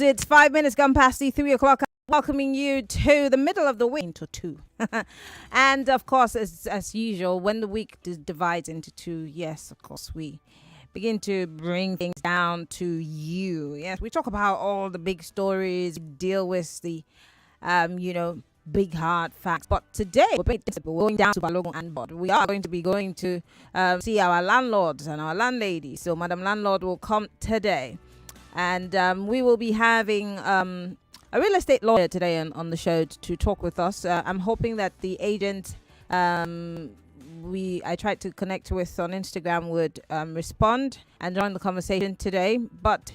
Yes, it's 5 minutes gone past the 3 o'clock. Welcoming you to the middle of the week into two. And of course, as usual, when the week divides into two, yes, of course, we begin to bring things down to you. Yes, we talk about all the big stories, deal with the, big hard facts. But today, we're going down to Balogun and Bod. We are going to be going to see our landlords and our landladies. So Madam Landlord will come today. And we will be having a real estate lawyer today on the show to talk with us. I'm hoping that the agent I tried to connect with on Instagram would respond and join the conversation today. But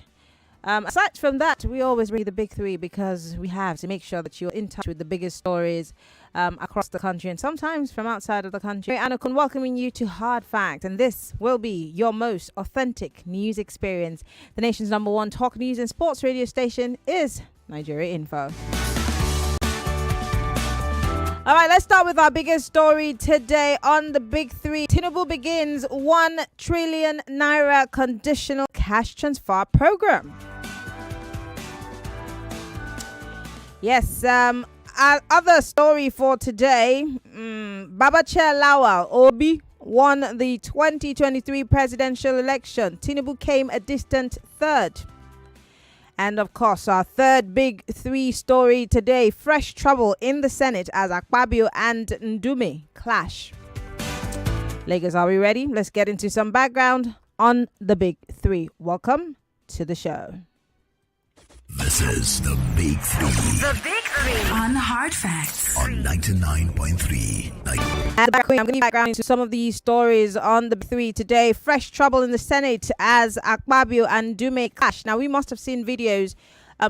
aside from that, we always read the big three because we have to make sure that you're in touch with the biggest stories across the country and sometimes from outside of the country. And Okon welcoming you to Hard Fact. And this will be your most authentic news experience. The nation's #1 talk news and sports radio station is Nigeria Info. All right, let's start with our biggest story today on the big three. Tinubu begins 1 trillion naira conditional cash transfer program. Yes, our other story for today, Babacahir Lawal Obi won the 2023 presidential election. Tinubu came a distant third. And of course, our third big three story today, fresh trouble in the Senate as Akpabio and Ndume clash. Lagos, are we ready? Let's get into some background on the big three. Welcome to the show. This is the Big Three. The Big Three on Hard Facts on 99.3. I'm going to give background into some of these stories on the Big Three today. Fresh trouble in the Senate as Akpabio and Ndume clash. Now, we must have seen videos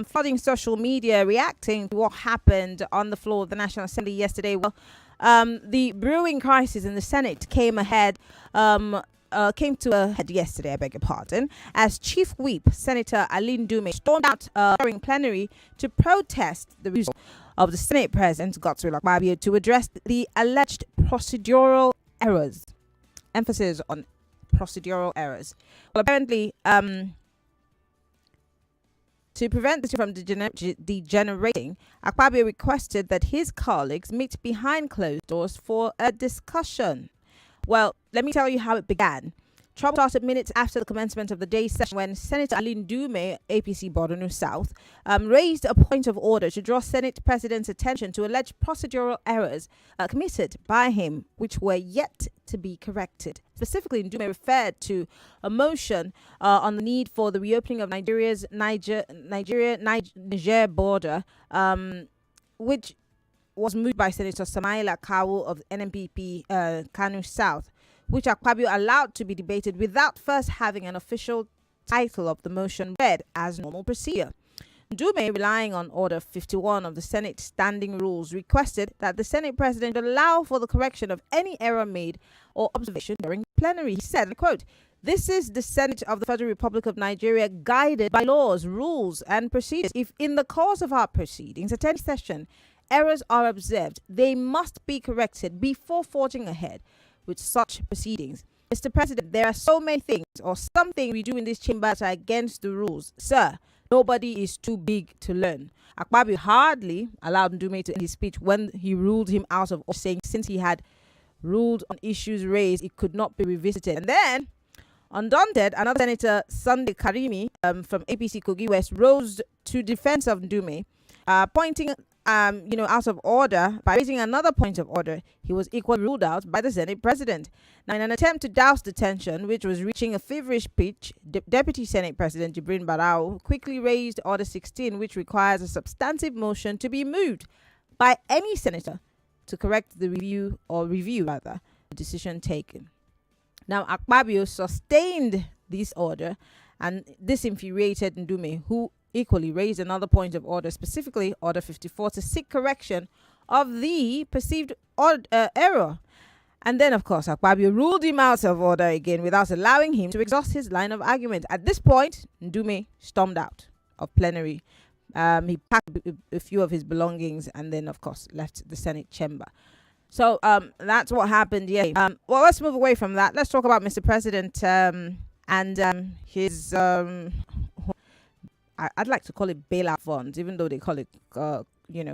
flooding social media reacting to what happened on the floor of the National Assembly yesterday. Well, the brewing crisis in the Senate came to a head yesterday, I beg your pardon, as Chief Whip Senator Ali Ndume stormed out during plenary to protest the result of the Senate President Godswill Akpabio to address the alleged procedural errors. Emphasis on procedural errors. Well, apparently, to prevent this from degenerating, Akpabio requested that his colleagues meet behind closed doors for a discussion. Well, let me tell you how it began. Trouble started minutes after the commencement of the day's session when Senator Ali Ndume, APC Borno South, raised a point of order to draw Senate President's attention to alleged procedural errors committed by him, which were yet to be corrected. Specifically, Ndume referred to a motion on the need for the reopening of Nigeria's Niger border, which was moved by Senator Samaila Kawu of NNPP Kano South, which Akpabio allowed to be debated without first having an official title of the motion read as normal procedure. Ndume, relying on Order 51 of the Senate Standing Rules, requested that the Senate President allow for the correction of any error made or observation during plenary. He said, I quote, "This is the Senate of the Federal Republic of Nigeria guided by laws, rules, and procedures. If in the course of our proceedings at any session, errors are observed, they must be corrected before forging ahead with such proceedings. Mr. President, there are so many things or some things we do in this chamber that are against the rules. Sir, nobody is too big to learn." Akpabio hardly allowed Ndume to end his speech when he ruled him out of office, saying since he had ruled on issues raised, it could not be revisited. And then, undaunted, another Senator, Sunday Karimi from APC Kogi West, rose to defense of Ndume, pointing out of order by raising another point of order. He was equally ruled out by the Senate President. Now, in an attempt to douse the tension, which was reaching a feverish pitch, Deputy Senate President Jibrin Barau quickly raised Order 16, which requires a substantive motion to be moved by any senator to correct the review the decision taken. Now, Akpabio sustained this order, and this infuriated Ndume, who equally raised another point of order, specifically Order 54, to seek correction of the perceived error. And then, of course, Akpabio ruled him out of order again without allowing him to exhaust his line of argument. At this point, Ndume stormed out of plenary. He packed a few of his belongings and then, of course, left the Senate chamber. So that's what happened. Yeah. Well, let's move away from that. Let's talk about Mr. President and his I'd like to call it bailout funds, even though they call it,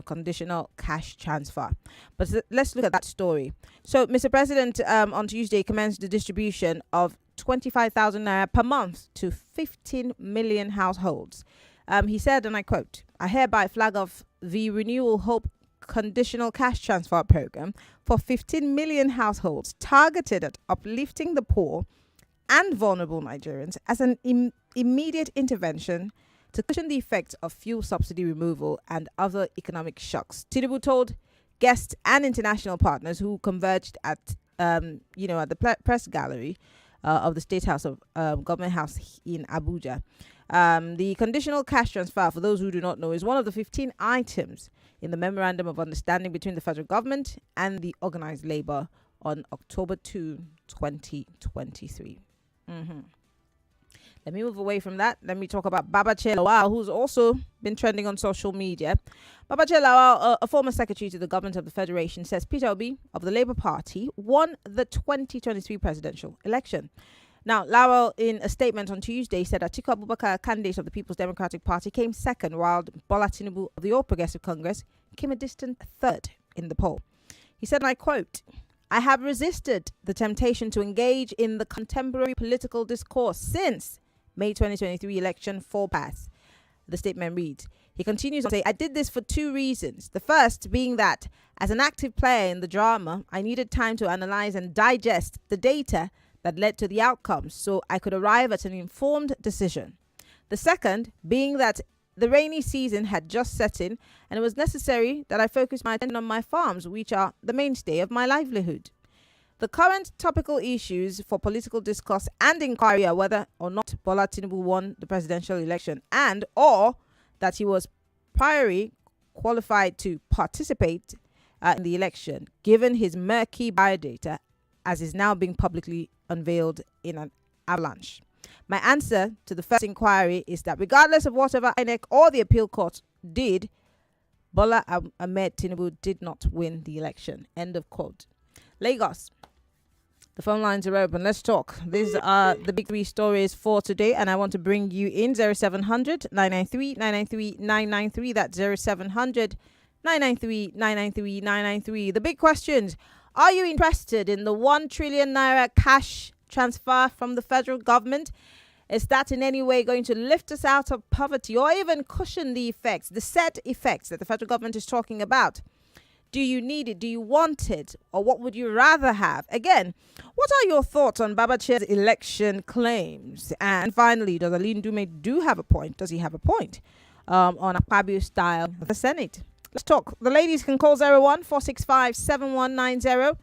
conditional cash transfer. But let's look at that story. So, Mr. President, on Tuesday commenced the distribution of 25,000 naira per month to 15 million households. He said, and I quote, "I hereby flag off the Renewal Hope conditional cash transfer program for 15 million households targeted at uplifting the poor and vulnerable Nigerians as an immediate intervention to cushion the effects of fuel subsidy removal and other economic shocks." Tinubu told guests and international partners who converged at the press gallery of the State House of Government House in Abuja. The conditional cash transfer, for those who do not know, is one of the 15 items in the Memorandum of Understanding between the federal government and the organized labor on October 2, 2023. Let me move away from that. Let me talk about Babacahir Lawal, who's also been trending on social media. Babacahir Lawal, a former secretary to the government of the Federation, says Peter Obi of the Labour Party won the 2023 presidential election. Now, Lawal, in a statement on Tuesday, said Atiku Abubakar, candidate of the People's Democratic Party, came second, while Bola Tinubu of the All Progressive Congress came a distant third in the poll. He said, and I quote, "I have resisted the temptation to engage in the contemporary political discourse since May 2023 election fall pass." The statement reads. He continues to say, "I did this for two reasons. The first being that, as an active player in the drama, I needed time to analyze and digest the data that led to the outcomes so I could arrive at an informed decision. The second being that the rainy season had just set in and it was necessary that I focus my attention on my farms, which are the mainstay of my livelihood. The current topical issues for political discourse and inquiry are whether or not Bola Tinubu won the presidential election and or that he was priorly qualified to participate in the election, given his murky biodata as is now being publicly unveiled in an avalanche. My answer to the first inquiry is that regardless of whatever INEC or the appeal court did, Bola Ahmed Tinubu did not win the election." End of quote. Lagos. The phone lines are open. Let's talk. These are the big three stories for today, and I want to bring you in 0700 993 993 993. That's 0700 993 993 993. The big questions. Are you interested in the 1 trillion naira cash transfer from the federal government? Is that in any way going to lift us out of poverty or even cushion the effects, the set effects that the federal government is talking about? Do you need it? Do you want it? Or what would you rather have? Again, what are your thoughts on Babacahir's election claims? And finally, does Ali Ndume do have a point? Does he have a point on Akpabio style of the Senate? Let's talk. The ladies can call 01-465-7190.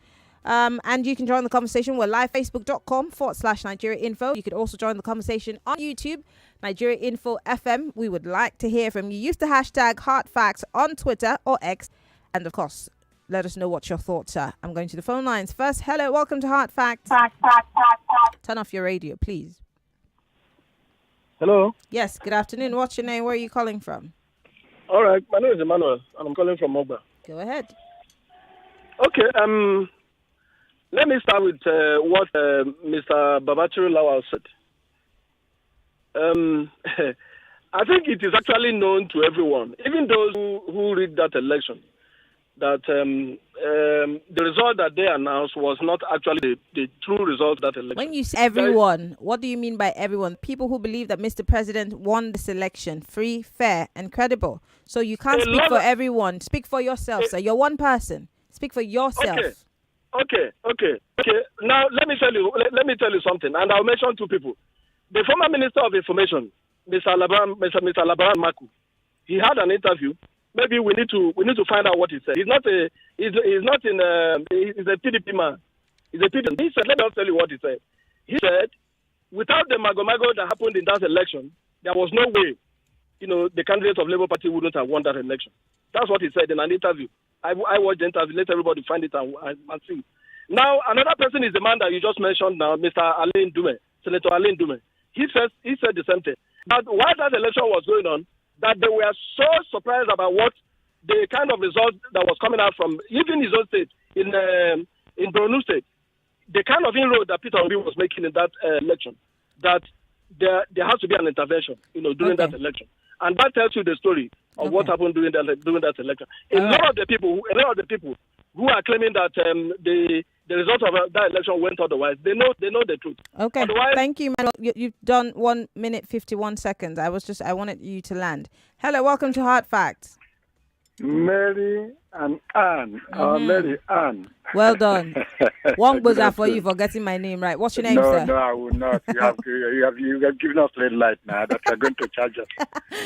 And you can join the conversation. We're live, facebook.com/Nigeria Info. You could also join the conversation on YouTube, Nigeria Info FM. We would like to hear from you. Use the hashtag HeartFacts on Twitter or X. And of course, let us know what your thoughts are. I'm going to the phone lines. First, hello, welcome to Heart Facts. Turn off your radio, please. Hello. Yes, good afternoon. What's your name? Where are you calling from? All right, my name is Emmanuel, and I'm calling from Mogba. Go ahead. Okay, let me start with what Mr. Babacahir Lawal said. I think it is actually known to everyone, even those who read that election, that the result that they announced was not actually the true result of that election. When you say everyone, what do you mean by everyone? People who believe that Mr. President won this election free, fair, and credible. So you can't speak for everyone. Speak for yourself, sir. You're one person. Speak for yourself. Okay. Now let me tell you something, and I'll mention two people. The former Minister of Information, Mr. Labaran Maku, he had an interview. Maybe we need to find out what he said. He's a PDP man. He's a PDP. He said, let me tell you what he said. He said, without the mago that happened in that election, there was no way, the candidate of Labour Party wouldn't have won that election. That's what he said in an interview. I watched the interview. Let everybody find it and see. Now, another person is the man that you just mentioned now, Mr. Ali Ndume, Senator Ali Ndume. He said the same thing. But while that election was going on, that they were so surprised about what the kind of result that was coming out from even his own state in Borno State, the kind of inroad that Peter Obi was making in that election, that there has to be an intervention, during that election. And that tells you the story of what happened during that election. A lot of the people who are claiming that the result of that election went otherwise, they know the truth. Okay. Otherwise, thank you, man. You've done 1 minute 51 seconds. I wanted you to land. Hello, welcome to Hard Facts. Mary and Anne. Mary Anne. Well done. One buzzer for you for getting my name right. What's your name, sir? No, I will not. You have given us red light now that you're going to charge us.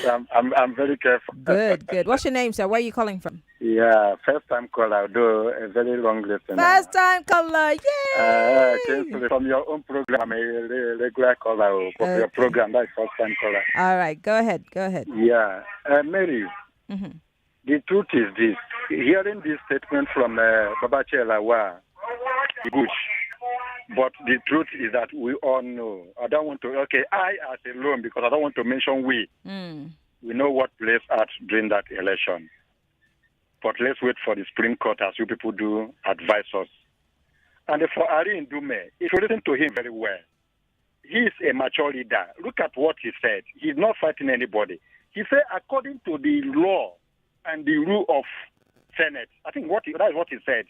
So I'm very careful. Good. What's your name, sir? Where are you calling from? Yeah, first time caller, though a very long listener. First time caller, yay! From your own program, I'm a regular caller for your program. That's first time caller. All right, go ahead. Yeah, Mary. Mm-hmm. The truth is this. Hearing this statement from Babacahir, Bush, but the truth is that we all know. I don't want to, I as alone, because I don't want to mention we. We know what plays out during that election. But let's wait for the Supreme Court, as you people do, advise us. And for Ali Ndume, if you listen to him very well, he is a mature leader. Look at what he said. He's not fighting anybody. He said, according to the law and the rule of Senate, I think that is what he said,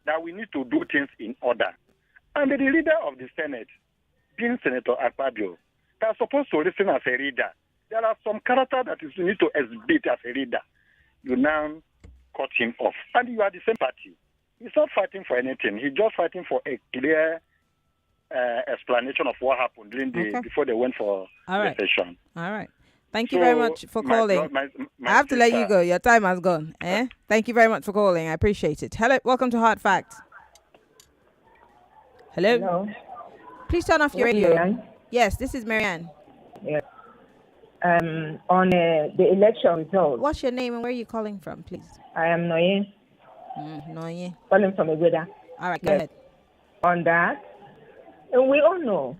that we need to do things in order. And the leader of the Senate, being Senator Akpabio, they are supposed to listen as a leader. There are some characters that you need to exhibit as a leader. You now cut him off. And you are the same party. He's not fighting for anything. He's just fighting for a clear explanation of what happened before they went for the session. All right. Thank you very much for calling. I have to let you go. Your time has gone. Thank you very much for calling. I appreciate it. Hello. Welcome to Hard Facts. Hello. Please turn off your radio. Marianne? Yes, this is Marianne. Yes. On the election result. What's your name and where are you calling from, please? I am Noye. Noye. Calling from Egueda. All right, go ahead. On that, and we all know.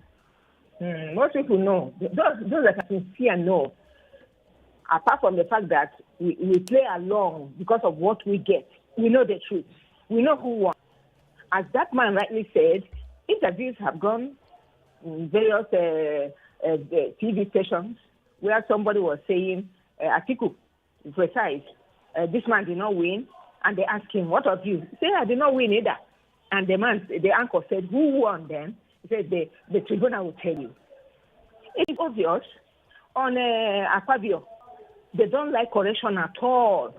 Most people know. Those that are sincere know. Apart from the fact that we play along because of what we get, we know the truth. We know who won. As that man rightly said, interviews have gone in various TV stations where somebody was saying, Atiku, precise, this man did not win. And they asked him, what of you? He said, I did not win either. And the anchor said, who won then? He said, the tribunal will tell you. It's obvious. On Akpabio, they don't like correction at all.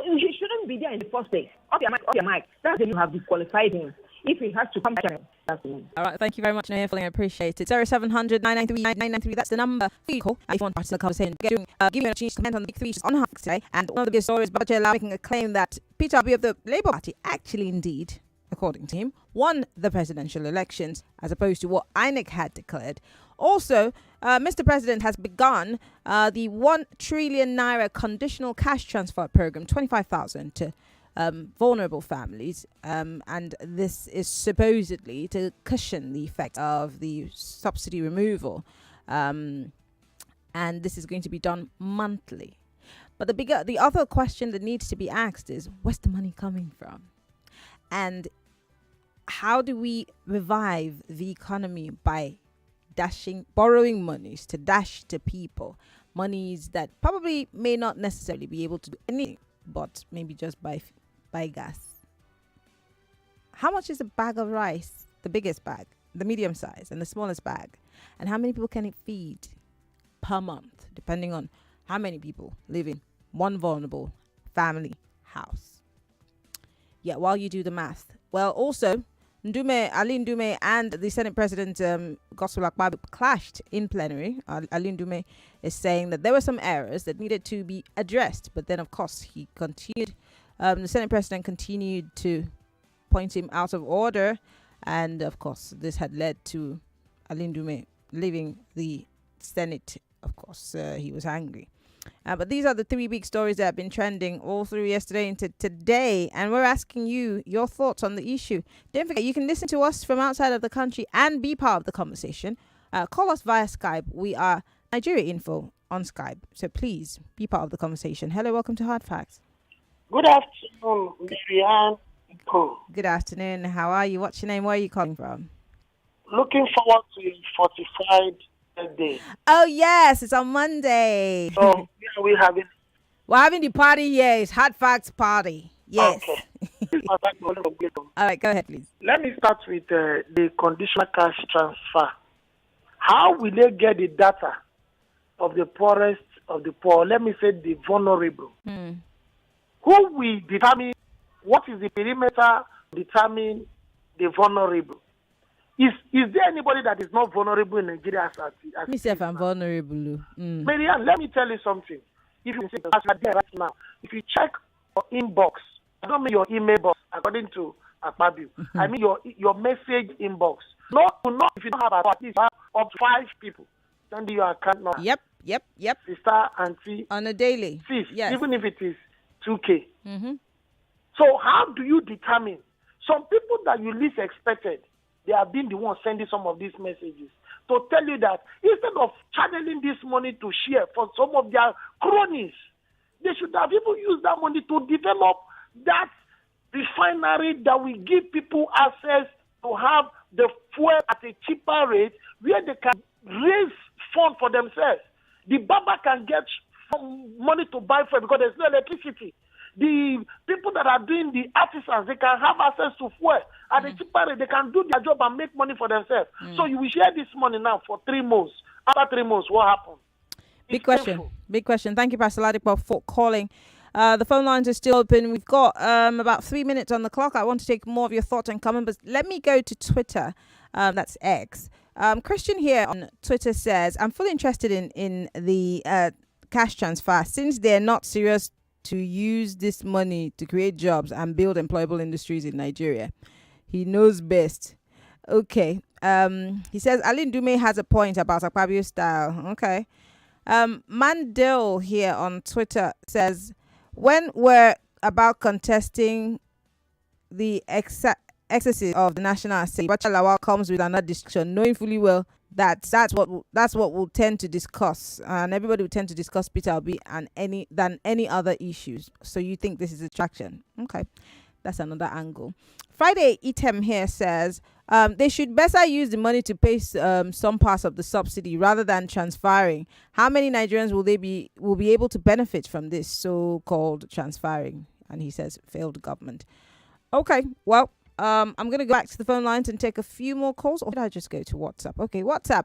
He shouldn't be there in the first place. Off your mic. That's when you have disqualified him. If he has to come back, that's me. All right, thank you very much, Noya, I appreciate it. 0700 993 993, that's the number. You call if you want to participate in the conversation. Give me a chance to comment on the big three on Hard Facts today. And one of the biggest stories, Babacahir making a claim that Peter Obi of the Labour Party actually indeed, according to him, won the presidential elections as opposed to what INEC had declared. Also, Mr. President has begun the 1 trillion naira conditional cash transfer program, 25,000 to vulnerable families. And this is supposedly to cushion the effect of the subsidy removal. And this is going to be done monthly. But the other question that needs to be asked is, where's the money coming from? And how do we revive the economy by borrowing monies to dash to people, monies that probably may not necessarily be able to do anything, but maybe just buy gas? How much is a bag of rice? The biggest bag, the medium size, and the smallest bag? And how many people can it feed per month, depending on how many people live in one vulnerable family house? Yeah, while you do the math. Well, also, Ali Ndume and the Senate President, Gospel Akpabio, clashed in plenary. Ali Ndume is saying that there were some errors that needed to be addressed. But then, of course, he continued. The Senate President continued to point him out of order. And, of course, this had led to Ali Ndume leaving the Senate. Of course, he was angry. But these are the 3 big stories that have been trending all through yesterday into today. And we're asking you your thoughts on the issue. Don't forget, you can listen to us from outside of the country and be part of the conversation. Call us via Skype. We are Nigeria Info on Skype. So please be part of the conversation. Hello, welcome to Hard Facts. Good afternoon, Marianne. Good afternoon. How are you? What's your name? Where are you calling from? Looking forward to a fortified birthday. Oh, yes, it's on Monday. So yeah, we having We're having the party here. It's Hard Facts Party. Yes. okay. All right, go ahead, please. Let me start with the conditional cash transfer. How will they get the data of the poorest of the poor? Let me say the vulnerable. Who will determine what is the perimeter determine the vulnerable? Is there anybody that is not vulnerable in Nigeria as Myself, I'm vulnerable. Marianne, let me tell you something. If you say as you are there right now, if you check your inbox, I don't mean your email box according to Akpabio. I mean your message inbox. Not if you don't have at least up to 5 people. Send your account number. Yep. Sister, auntie. On a daily. Sis, Yes. even if it is 2K. So how do you determine? Some people that you least expected, they have been the ones sending some of these messages to tell you that instead of channeling this money to share for some of their cronies, they should have even used that money to develop that refinery that will give people access to have the fuel at a cheaper rate where they can raise funds for themselves. The barber can get money to buy fuel because there's no electricity. The people that are doing the artisans, they can have access to fuel at a cheaper rate. They can do their job and make money for themselves. So you will share this money now for 3 months. After 3 months, what happens? Big question. Thank you, Pastor Ladipo, for calling. The phone lines are still open. We've got about 3 minutes on the clock. I want to take more of your thoughts and comments, but let me go to Twitter. That's X. Christian here on Twitter says, I'm fully interested in the cash transfer since they're not serious to use this money to create jobs and build employable industries in Nigeria. He knows best. Okay. He says Ali Ndume has a point about Akpabio style. Okay. Mandel here on Twitter says, when we're about contesting the excesses of the National Assembly, Babacahir comes with another discussion, knowing fully well that's what we'll tend to discuss, and everybody will tend to discuss Peter Obi and any other issues. So you think this is a distraction? Okay, that's another angle. Friday Item here says they should better use the money to pay some parts of the subsidy rather than transferring. How many Nigerians will be able to benefit from this so-called transferring? And he says failed government. Okay, well. I'm going to go back to the phone lines and take a few more calls. Or did I just go to WhatsApp? Okay, WhatsApp.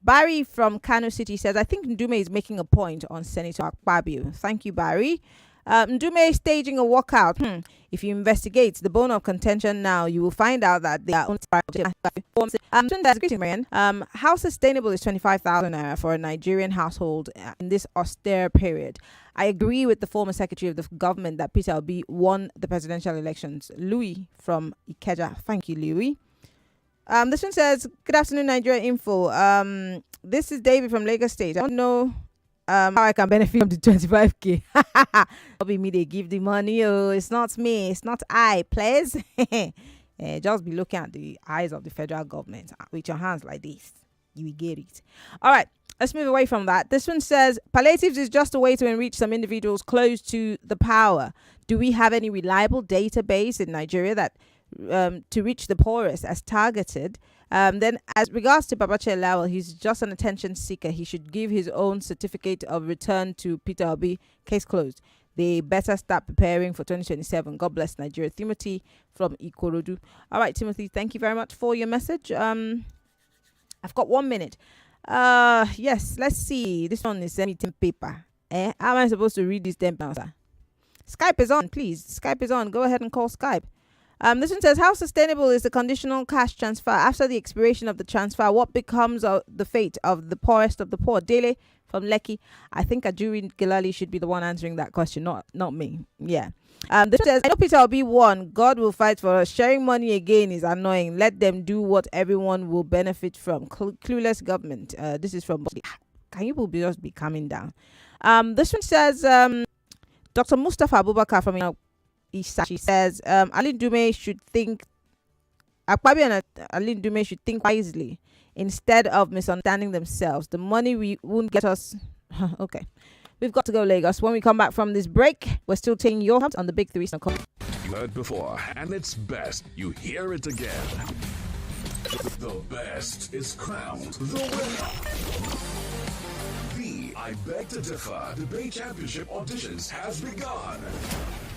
Barry from Kano City says, I think Ndume is making a point on Senator Akpabio. Thank you, Barry. Ndume is staging a walkout. If you investigate the bone of contention now, you will find out that they are how sustainable is 25,000 naira for a Nigerian household in this austere period? I agree with the former secretary of the government that Peter Obi won the presidential elections. Louis from Ikeja. Thank you, Louis. This one says, good afternoon, Nigeria Info. This is David from Lagos State. I don't know how I can benefit from the 25k. It'll be me, they give the money. Oh, it's not me. It's not I, please. Just be looking at the eyes of the federal government with your hands like this. You will get it. All right. Let's move away from that. This one says, palliatives is just a way to enrich some individuals close to the power. Do we have any reliable database in Nigeria that to reach the poorest as targeted? Then as regards to Babacahir, he's just an attention seeker. He should give his own certificate of return to Peter Obi. Case closed. They better start preparing for 2027. God bless Nigeria. Timothy from Ikorodu. All right, Timothy, thank you very much for your message. I've got 1 minute. Yes, let's see. This one is meeting paper. How am I supposed to read this then? Skype is on, please. Skype is on. Go ahead and call Skype. This one says, how sustainable is the conditional cash transfer after the expiration of the transfer? What becomes of the fate of the poorest of the poor? Dele from Lekki. I think Ajuri Gilali should be the one answering that question, not me. Yeah. This says, I know Peter Obi won. God will fight for us. Sharing money again is annoying. Let them do what everyone will benefit from. Clueless government. This is from... Can you just be calming down? This one says, Dr. Mustafa Abubakar from Isashi says, Ali Ndume should think... Akpabio and Ali Ndume should think wisely instead of misunderstanding themselves. The money we won't get us... Okay. We've got to go, Lagos. When we come back from this break, we're still taking your help on the Big Three. You heard before, and it's best you hear it again. The best is crowned the winner. The I Beg to Differ Debate Championship auditions has begun.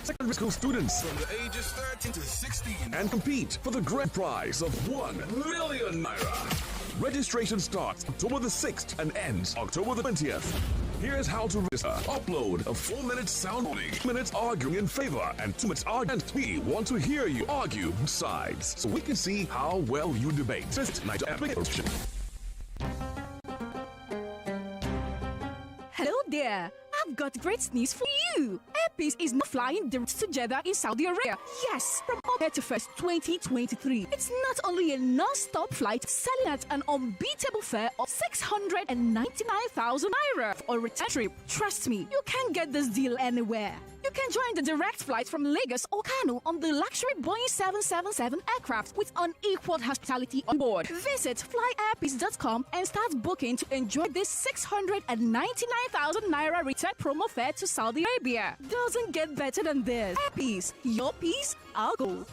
Secondary school students from the ages 13 to 16 and compete for the grand prize of 1 million naira. Registration starts October the 6th and ends October the 20th. Here's how to register. Upload a 4-minute sound warning, 2 minutes arguing in favor, and 2 minutes arguing. We want to hear you argue sides so we can see how well you debate. Visit Niger application. Hello there. I've got great news for you. Airpeace is not flying direct to Jeddah in Saudi Arabia. Yes, from August 1st, 2023. It's not only a non-stop flight selling at an unbeatable fare of 699,000 naira for a return trip. Trust me, you can't get this deal anywhere. You can join the direct flight from Lagos or Kano on the luxury Boeing 777 aircraft with unequaled hospitality on board. Visit flyairpeace.com and start booking to enjoy this 699,000 naira return promo fare to Saudi Arabia. Doesn't get better than this. Airpeace, your peace, our goal.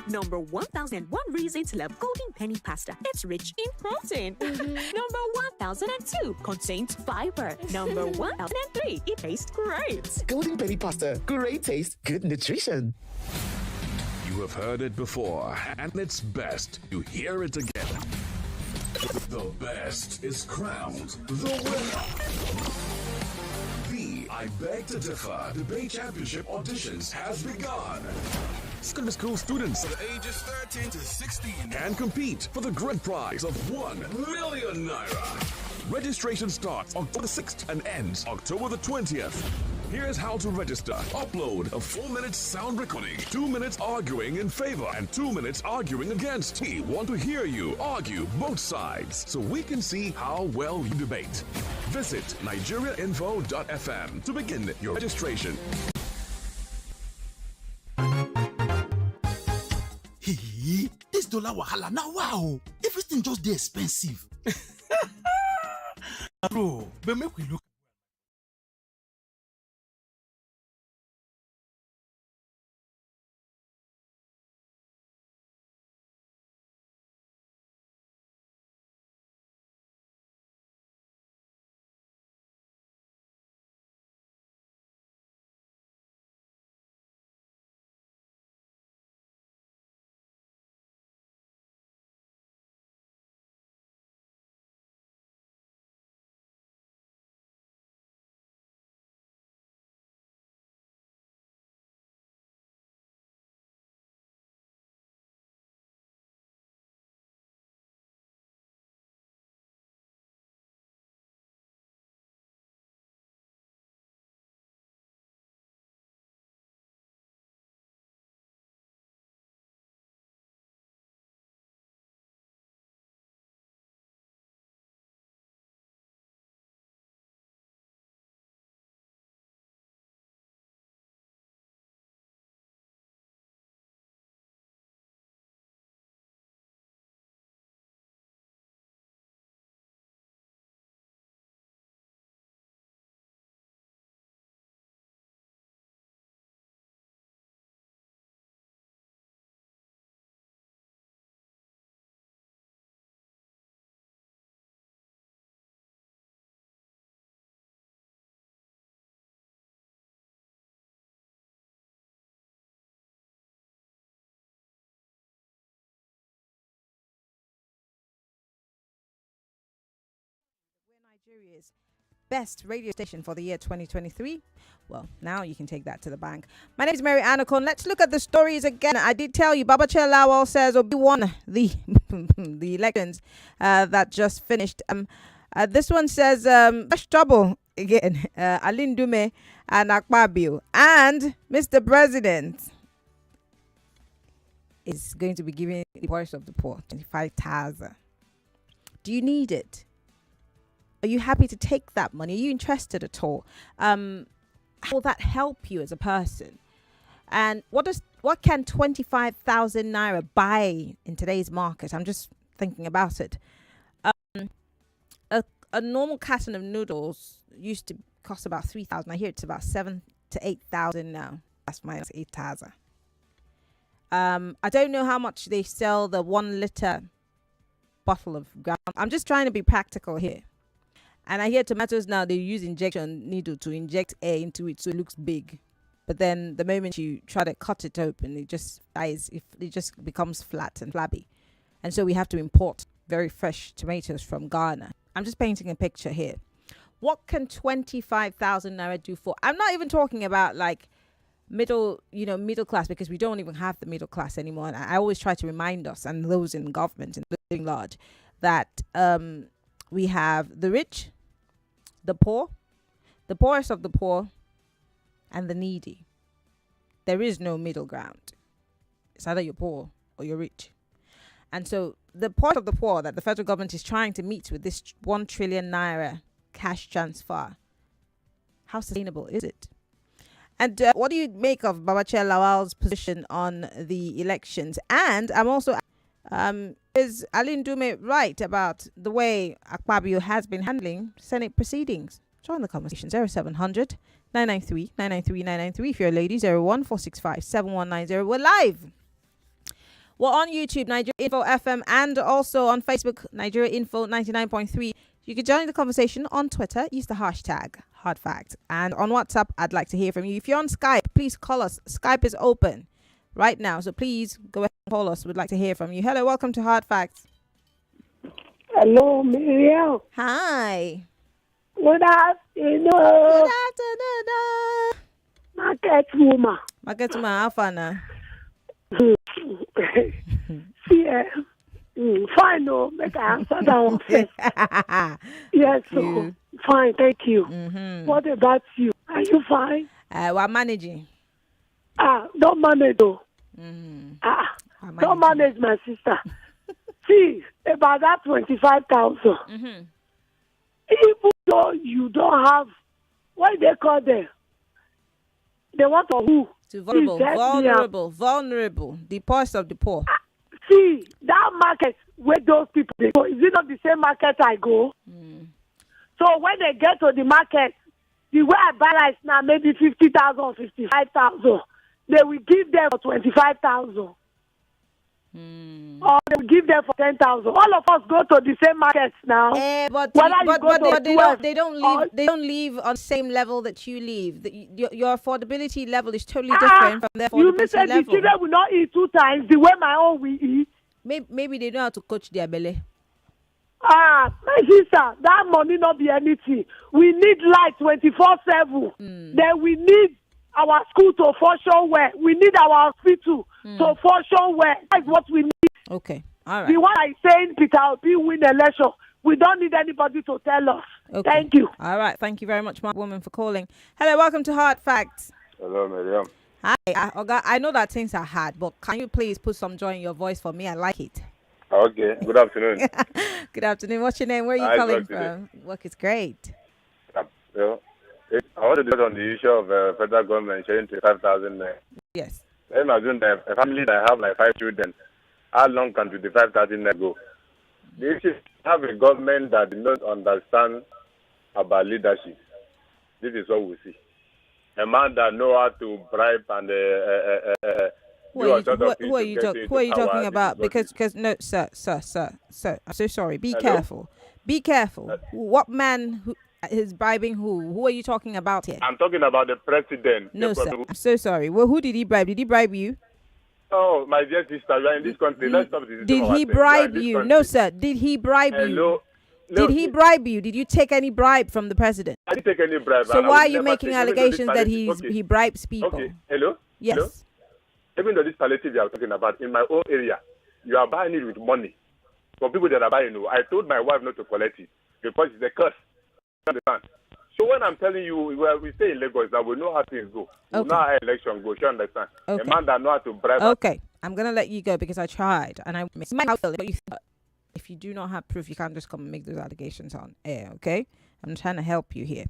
Number 1001 reason to love Golden Penny pasta. It's rich in protein. Number 1002 contains fiber. Number 1003, it tastes great. Golden Penny pasta. Great taste, good nutrition. You have heard it before, and it's best you hear it again. The best is crowned the winner. The I Beg to Differ Debate Championship auditions has begun. Secondary school students from the ages 13 to 16 can compete for the grand prize of 1 million naira. Registration starts October 6th and ends October the 20th. Here's how to register. Upload a 4-minute sound recording, 2 minutes arguing in favor, and 2 minutes arguing against. We want to hear you argue both sides so we can see how well you debate. Visit nigeriainfo.fm to begin your registration. Hey, this dollar wahala now wow. Everything just dey expensive. Bro, but make we look. Nigeria's best radio station for the year 2023. Well, now you can take that to the bank. My name is Mary Okon. Let's look at the stories again. I did tell you, Babacahir Lawal says Obi won the the elections that just finished. This one says fresh trouble again. Ali Ndume and Akpabio and Mr. President is going to be giving the voice of the poor 25,000. Do you need it? Are you happy to take that money? Are you interested at all? How will that help you as a person? And what can 25,000 naira buy in today's market? I'm just thinking about it. A normal carton of noodles used to cost about 3,000. I hear it's about 7,000 to 8,000 now. That's minus 8,000. I don't know how much they sell the 1 liter bottle of ground. I'm just trying to be practical here. And I hear tomatoes now, they use injection needle to inject air into it so it looks big. But then the moment you try to cut it open, it just dies. It just becomes flat and flabby. And so we have to import very fresh tomatoes from Ghana. I'm just painting a picture here. What can 25,000 naira do for? I'm not even talking about like middle class, because we don't even have the middle class anymore. And I always try to remind us and those in government and living large that we have the rich, the poor, the poorest of the poor, and the needy. There is no middle ground. It's either you're poor or you're rich. And so the part of the poor that the federal government is trying to meet with this 1 trillion naira cash transfer, how sustainable is it? And what do you make of Babacahir Lawal's position on the elections? And I'm also, is Ali Ndume right about the way Akpabio has been handling Senate proceedings? Join the conversation. 0700 993 993 993. If you're a lady, 01465 7190. We're live. We're on YouTube, Nigeria Info FM, and also on Facebook, Nigeria Info 99.3. You can join the conversation on Twitter. Use the hashtag HardFact. And on WhatsApp, I'd like to hear from you. If you're on Skype, please call us. Skype is open right now, so please go ahead and call us. We'd like to hear from you. Hello, welcome to Hard Facts. Hello, Miriam. Hi. Good afternoon. Good afternoon. Market woman. Market woman, how far now? See, fine, no, make I answer that one first. Yes, so, fine, thank you. Mm-hmm. What about you? Are you fine? We're managing. Don't manage, though. Don't manage, my sister. See, about that 25,000. Mm-hmm. Even though you don't have, what they call them? They want to who? Vulnerable, the poorest of the poor. See, that market where those people they go, is it not the same market I go? So when they get to the market, the way I buy rice now, maybe 50,000, 55,000, they will give them for 25,000. Or they will give them for 10,000. All of us go to the same markets now. But they don't live on the same level that you live. Your affordability level is totally different from their affordability level. You said the children will not eat 2 times the way my own will eat. Maybe they know how to coach their belly. My sister, that money not be anything. We need light 24/7. Then we need our school to function well. We need our hospital to function well. That's what we need. Okay, all right. The one I saying Peter Obi win election. We don't need anybody to tell us. Okay. Thank you. All right. Thank you very much, my woman, for calling. Hello, welcome to Hard Facts. Hello, Miriam. Hi, Oga. I know that things are hard, but can you please put some joy in your voice for me? I like it. Okay. Good afternoon. Good afternoon. What's your name? Where are you calling from? Work is great. I want to discuss on the issue of federal government sharing 25,000. Yes. Let me assume that a family that have like 5 children, how long can 25,000 go? The issue is have a government that does not understand about leadership. This is what we see. A man that know how to bribe and who are you talking about? Because no, sir, I'm so sorry. Be careful. Be careful. What man is bribing who? Who are you talking about here? I'm talking about the president. No, sir. I'm so sorry. Well, who did he bribe? Did he bribe you? Oh, my dear sister, you are in this country. Let's stop this. Did he bribe you? No, sir. Did he bribe you? Did he bribe you? Did you take any bribe from the president? I didn't take any bribe. So why are you making allegations that he bribes people? Okay. Hello? Yes. Hello? Even though this palliative you are talking about, in my own area, you are buying it with money. For people that are buying it, I told my wife not to collect it because it's a curse. Understand? So when I'm telling you, we stay in Lagos, that we know how things go. We know how election goes. You understand? Okay. A man that know how to bribe. Okay. I'm going to let you go because I tried and I missed my but if you do not have proof, you can't just come and make those allegations on air, okay? I'm trying to help you here.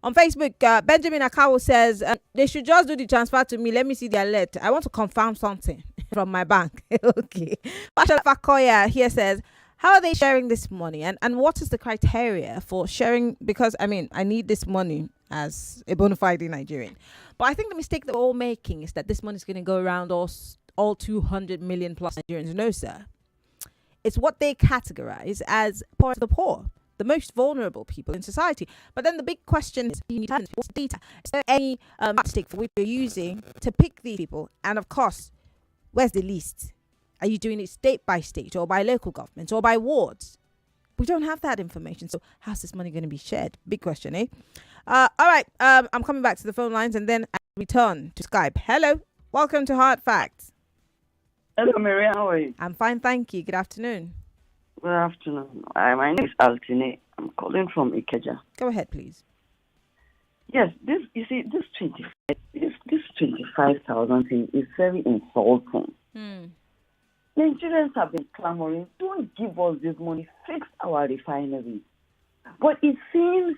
On Facebook, Benjamin Akawo says, they should just do the transfer to me. Let me see the alert. I want to confirm something from my bank. Okay. Pasha Fakoya here says, how are they sharing this money? And what is the criteria for sharing? Because, I need this money as a bona fide Nigerian. But I think the mistake that we're all making is that this money is going to go around all 200 million plus Nigerians. No, sir. It's what they categorize as poor of the poor, the most vulnerable people in society. But then the big question is, what's the data? Is there any stick for which you're using to pick these people? And of course, where's the list? Are you doing it state by state or by local government or by wards? We don't have that information. So how's this money going to be shared? Big question, eh? All right. I'm coming back to the phone lines and then I return to Skype. Hello. Welcome to Hard Facts. Hello, Mary. How are you? I'm fine, thank you. Good afternoon. Good afternoon. My name is Altine. I'm calling from Ikeja. Go ahead, please. Yes, this 25,000 thing is very insulting. Nigerians have been clamoring, don't give us this money, fix our refineries. But it seems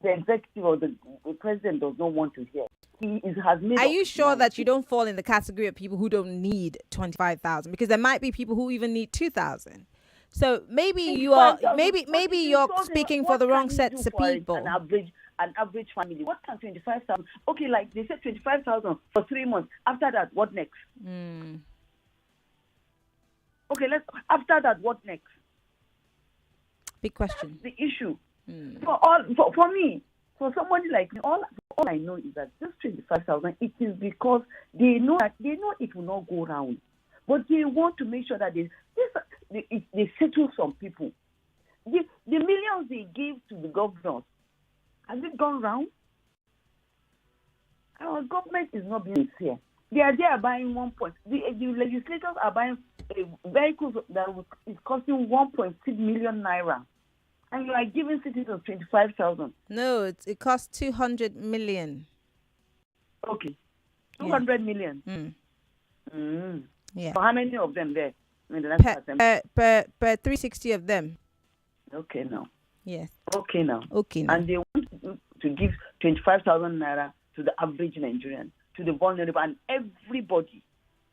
the executive or the president does not want to hear. Are you sure that you don't fall in the category of people who don't need 25,000? Because there might be people who even need 2,000. So maybe you're speaking for the wrong sets of people. An average family. What can 25,000? Okay, like they said 25,000 for 3 months. After that, what next? Okay, after that, what next? Big question. That's the issue. For me, for somebody like me, all I know is that this 25,000, it is because they know it will not go round. But they want to make sure that they settle some people. The millions they gave to the governors, has it gone round? Our government is not being fair. They are buying the legislators are buying vehicles that is costing 1.6 million naira. And you are giving citizens 25,000. No, it costs 200 million. Okay. 200 million. Yeah. So how many of them there? Per 360 of them. Okay, now. Yes. Okay, now. Okay, now. And they want to give 25,000 naira to the average Nigerian, to the vulnerable, and everybody.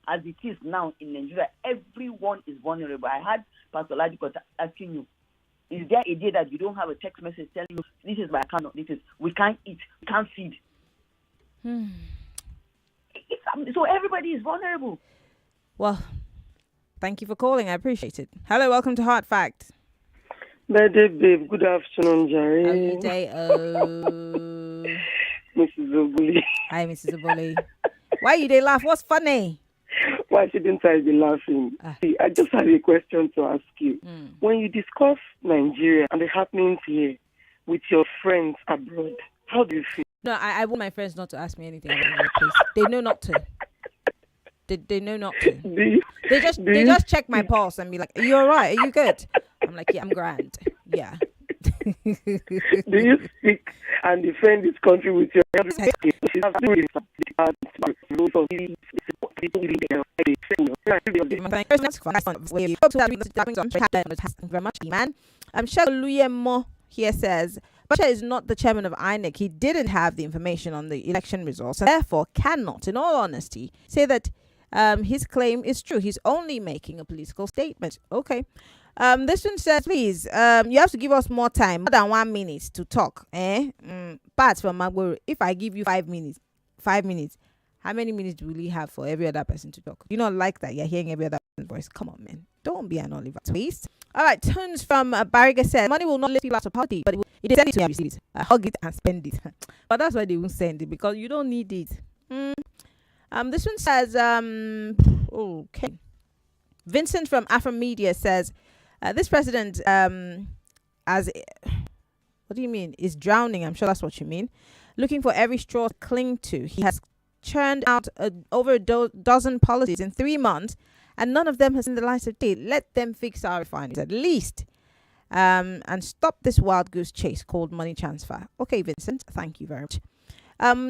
As it is now in Nigeria, everyone is vulnerable. I had Pastor Ladiko asking you, is there a day that you don't have a text message telling you, this is my account, we can't eat, we can't feed? So everybody is vulnerable. Well, thank you for calling. I appreciate it. Hello, welcome to Hard Fact. Birthday, babe. Good afternoon, Jerry. How are you today? Mrs. Obuli. Hi, Mrs. Obuli. Why you they laugh? What's funny? Why shouldn't I be laughing? See, I just have a question to ask you. When you discuss Nigeria and the happenings here with your friends abroad, how do you feel? No, I want my friends not to ask me anything about your place. They know not to. They know not to. They just check my pulse and be like, "Are you all right? Are you good?" I'm like, "Yeah, I'm grand." Yeah. Do you speak and defend this country with your man? Luyemo here says Babacahir is not the chairman of INEC. He didn't have the information on the election results and therefore cannot, in all honesty, say that his claim is true. He's only making a political statement. Okay. This one says, please, you have to give us more time, more than 1 minute to talk. But from Magboro, if I give you 5 minutes, how many minutes will you have for every other person to talk? You not like that. You're hearing every other person's voice. Come on, man. Don't be an Oliver Twist. All right. Tunes from Bariga said, money will not lift people out of poverty, but it is send it to you, receive it. Hug it and spend it. But that's why they won't send it, because you don't need it. This one says, okay. Vincent from Afromedia says, this president, what do you mean? Is drowning. I'm sure that's what you mean. Looking for every straw to cling to. He has churned out over a dozen policies in 3 months, and none of them has seen the light of day. Let them fix our refineries at least, and stop this wild goose chase called money transfer. Okay, Vincent, thank you very much.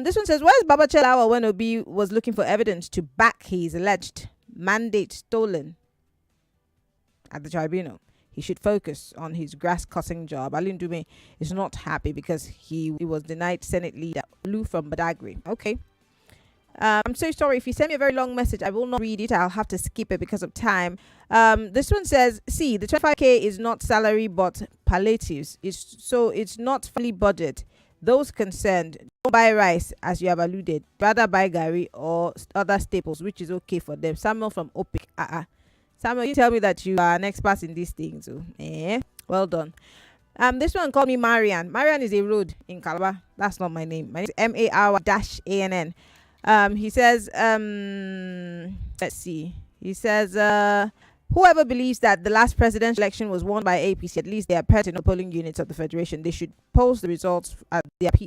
This one says, where's Babacahir when Obi was looking for evidence to back his alleged mandate stolen at the tribunal? He should focus on his grass-cutting job. Ali Ndume is not happy because he was denied Senate leader Lu from Badagry. Okay. I'm so sorry. If you send me a very long message, I will not read it. I'll have to skip it because of time. This one says, see, the 25K is not salary but palliatives. It's not fully budget. Those concerned, don't buy rice as you have alluded. Rather buy gari or other staples, which is okay for them. Samuel from OPIC. Samuel, you tell me that you are an expert in these things. So, well done. This one called me Marian. Marian is a road in Calabar. That's not my name. My name is MAR-ANN. He says, let's see. He says, whoever believes that the last presidential election was won by APC, at least they are present in the polling units of the Federation, they should post the results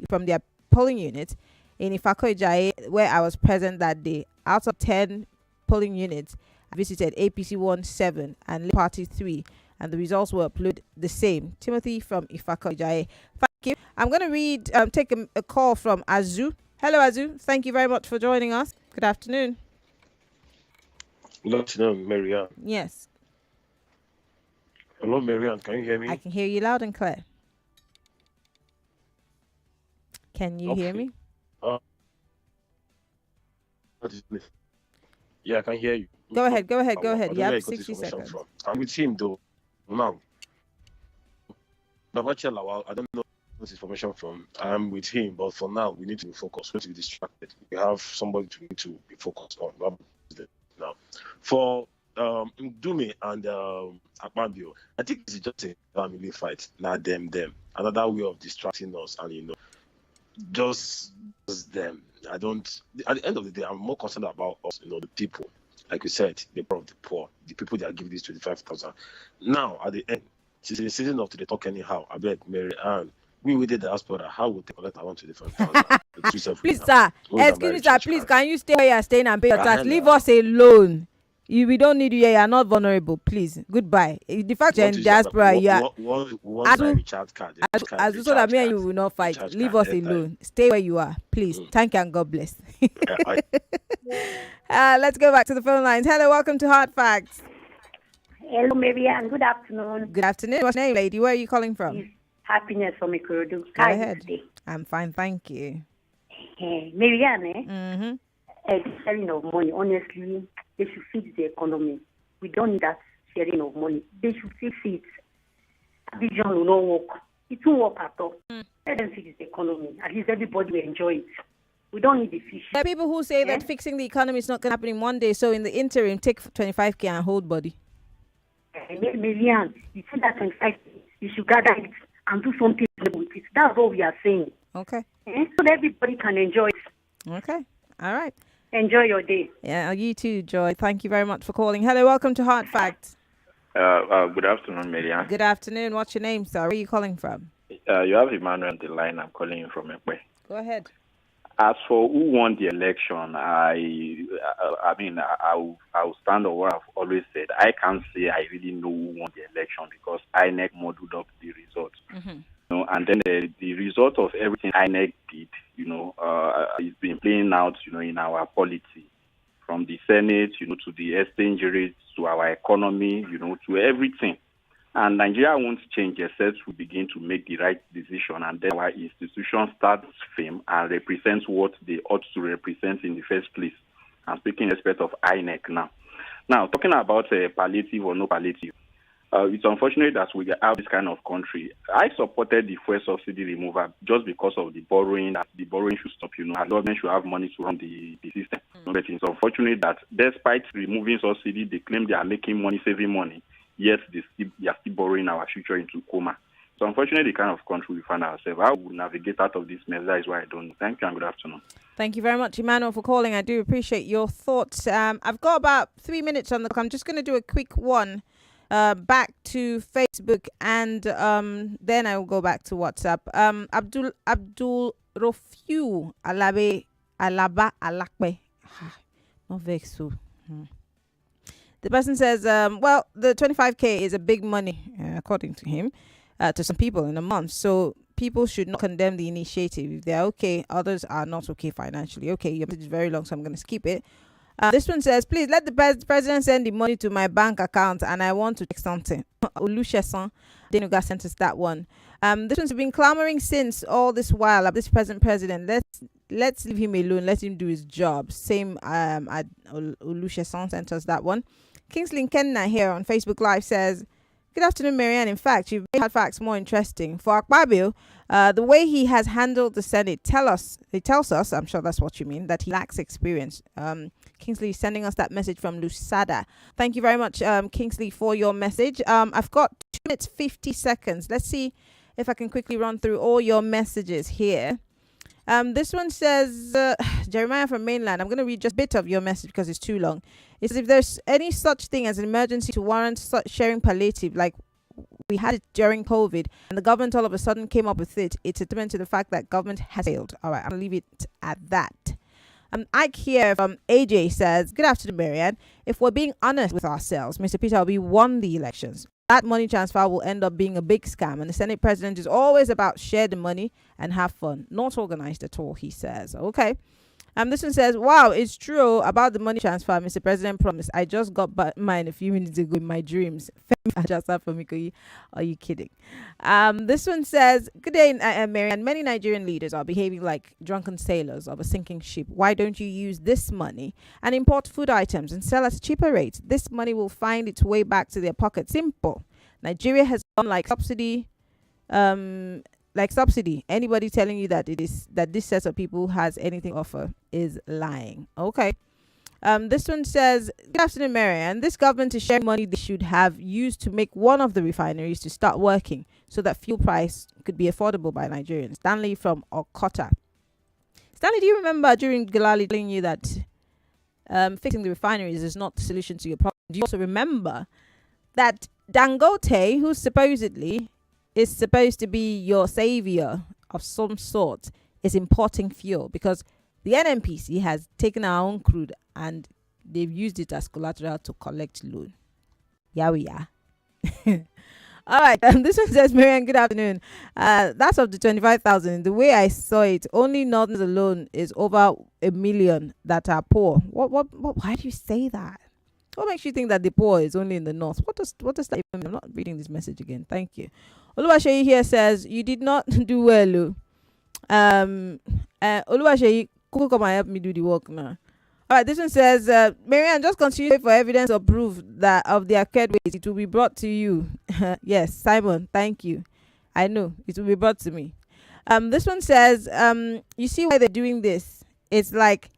from their polling units in Ifako Ijaye, where I was present that day. Out of 10 polling units I visited, APC won 7 and Labour Party 3, and the results were uploaded the same. Timothy from Ifako Ijaye. Thank you. I'm going to read, take a call from Azu. Hello, Azu. Thank you very much for joining us. Good afternoon. Good afternoon, Marianne. Yes. Hello, Marianne. Can you hear me? I can hear you loud and clear. Can you hear me? Yeah, I can hear you. Go ahead. You have 60 seconds. I'm with him, though. Now, Babacahir, I don't know this information from. I'm with him, but for now, we need to be focused. We need to be distracted. We have somebody to need to be focused on. Now, for Ndume and Akpabio, I think it's just a family fight. Not them. Another way of distracting us, and just them. I don't. At the end of the day, I'm more concerned about us. The people, like we said, the poor of the poor, the people that give this 25,000. Now, at the end, it's the season of the talk anyhow. I beg Mary Ann. We did the diaspora. How would they collect our 25,000? Please, sir. Excuse me, sir. Please, can you stay where you are staying and pay your tax? Leave us alone. We don't need you here. You are not vulnerable. Please, goodbye. The fact you're in diaspora, you are. As so that me and you will not fight. Leave us alone. Stay where you are, please. Thank you and God bless. Let's go back to the phone lines. Hello, welcome to Hard Facts. Hello, Marianne. Good afternoon. Good afternoon. What's your name, lady? Where are you calling from? Happiness from Ikorodu. Go ahead. I'm fine, thank you. Marianne, the sharing of money, honestly, they should fix the economy. We don't need that sharing of money. They should fix it. Vision will not work. It won't work at all. Let them fix the economy. At least everybody will enjoy it. We don't need the fish. There are people who say that fixing the economy is not going to happen in one day. So in the interim, take 25k and hold body. Marianne, you see that 25k, you should gather it and do something with it. That's what we are saying. Okay. So that everybody can enjoy it. Okay. All right. Enjoy your day. Yeah, you too, Joy. Thank you very much for calling. Hello, welcome to Hard Facts. Good afternoon, Marianne. Good afternoon. What's your name, sir? Where are you calling from? You have Emmanuel on the line. I'm calling you from Ekwe. Go ahead. As for who won the election, I will stand on what I've always said. I can't say I really know who won the election because INEC modeled up the results. And then the result of everything INEC did, it's been playing out, in our polity, from the Senate, to the exchange rates, to our economy, to everything. And Nigeria won't change except we begin to make the right decision, and then our institution starts fame and represents what they ought to represent in the first place. I'm speaking in respect of INEC now. Now, talking about palliative or no palliative, it's unfortunate that we have this kind of country. I supported the fuel subsidy removal just because of the borrowing, that the borrowing should stop, our government should have money to run the system. But it's unfortunate that despite removing subsidy, they claim they are making money, saving money, yet they are still borrowing our future into coma. So unfortunately, the kind of country we find ourselves, how we navigate out of this mess, that is why I don't know. Thank you and good afternoon. Thank you very much, Emmanuel, for calling. I do appreciate your thoughts. I've got about 3 minutes on the clock. I'm just going to do a quick one. Back to Facebook, and then I will go back to WhatsApp. Abdul Rofiu Alaba Alakbe. Not vex so. The person says, well, the 25k is a big money, according to him, to some people in a month. So people should not condemn the initiative. If they're okay, others are not okay financially. Okay, your message is very long, so I'm going to skip it. This one says, please let the president send the money to my bank account and I want to check something. Olusesan Denuga sent us that one. This one's been clamoring since all this while of this present president. Let's leave him alone. Let him do his job. Same Olusesan sent us that one. Kingsley Kenna here on Facebook Live says, Good afternoon, Marianne. In fact, you've made hard facts more interesting. For Akpabio, the way he has handled the Senate it tells us, I'm sure that's what you mean, that he lacks experience. Kingsley sending us that message from Lusada. Thank you very much, Kingsley, for your message. I've got 2 minutes, 50 seconds. Let's see if I can quickly run through all your messages here. This one says, Jeremiah from Mainland. I'm going to read just a bit of your message because it's too long. It says, if there's any such thing as an emergency to warrant such sharing palliative, like we had it during COVID, and the government all of a sudden came up with it, it's a testament to the fact that government has failed. All right, I'll leave it at that. Ike here from AJ says, good afternoon, Marianne. If we're being honest with ourselves, Mr. Peter Obi won the elections. That money transfer will end up being a big scam, and the Senate president is always about share the money and have fun, not organized at all, he says. Okay. This one says, wow, it's true about the money transfer Mr. President promised. I just got mine a few minutes ago in my dreams. Are you kidding? This one says, good day, Marianne. Many Nigerian leaders are behaving like drunken sailors of a sinking ship. Why don't you use this money and import food items and sell at a cheaper rate? This money will find its way back to their pocket. Simple. Nigeria has gone like subsidy. Anybody telling you that this set of people has anything to offer is lying. Okay. This one says, good afternoon, Marianne. This government is sharing money they should have used to make one of the refineries to start working so that fuel price could be affordable by Nigerians. Stanley from Okota. Stanley, do you remember during Galali telling you that fixing the refineries is not the solution to your problem? Do you also remember that Dangote, who supposedly is supposed to be your savior of some sort, is importing fuel because the NNPC has taken our own crude and they've used it as collateral to collect loan. Yeah, we are. All right. This one says, Marianne, good afternoon. That's of the 25,000. The way I saw it, only Northerners alone is over 1 million that are poor. What? Why do you say that? What makes you think that the poor is only in the north? What does that even mean? I'm not reading this message again. Thank you. Oluwaseyi here says, you did not do well. Oluwaseyi, come and help me do the work now. All right, this one says, Marianne, just continue for evidence or proof that of the arcade ways. It will be brought to you. Yes, Simon, thank you. I know, it will be brought to me. This one says, you see why they're doing this? It's like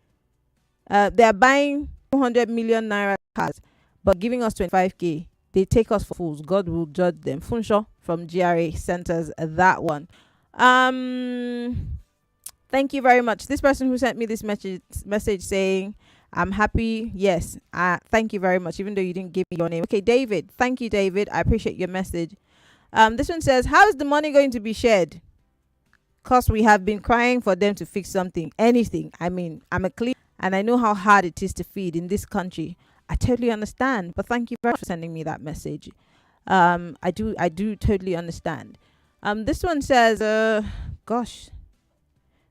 they're buying 200 million naira cars, but giving us 25k. They take us for fools. God will judge them. Funsho from GRA centers that one. Thank you very much. This person who sent me this message saying, I'm happy. Yes. Thank you very much, even though you didn't give me your name. Okay, David. Thank you, David. I appreciate your message. This one says, how is the money going to be shared? Because we have been crying for them to fix something, anything. I mean, I'm a clean and I know how hard it is to feed in this country. I totally understand, but thank you very much for sending me that message. I do totally understand. This one says,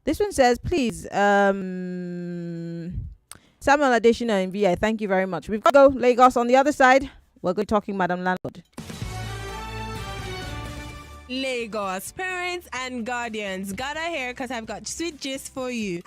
this one says, please, Samuel Adeshina in VI, thank you very much. We've got to go Lagos on the other side. We're going to be talking Madam Landlord. Lagos, parents and guardians, gather here because I've got sweet gist for you.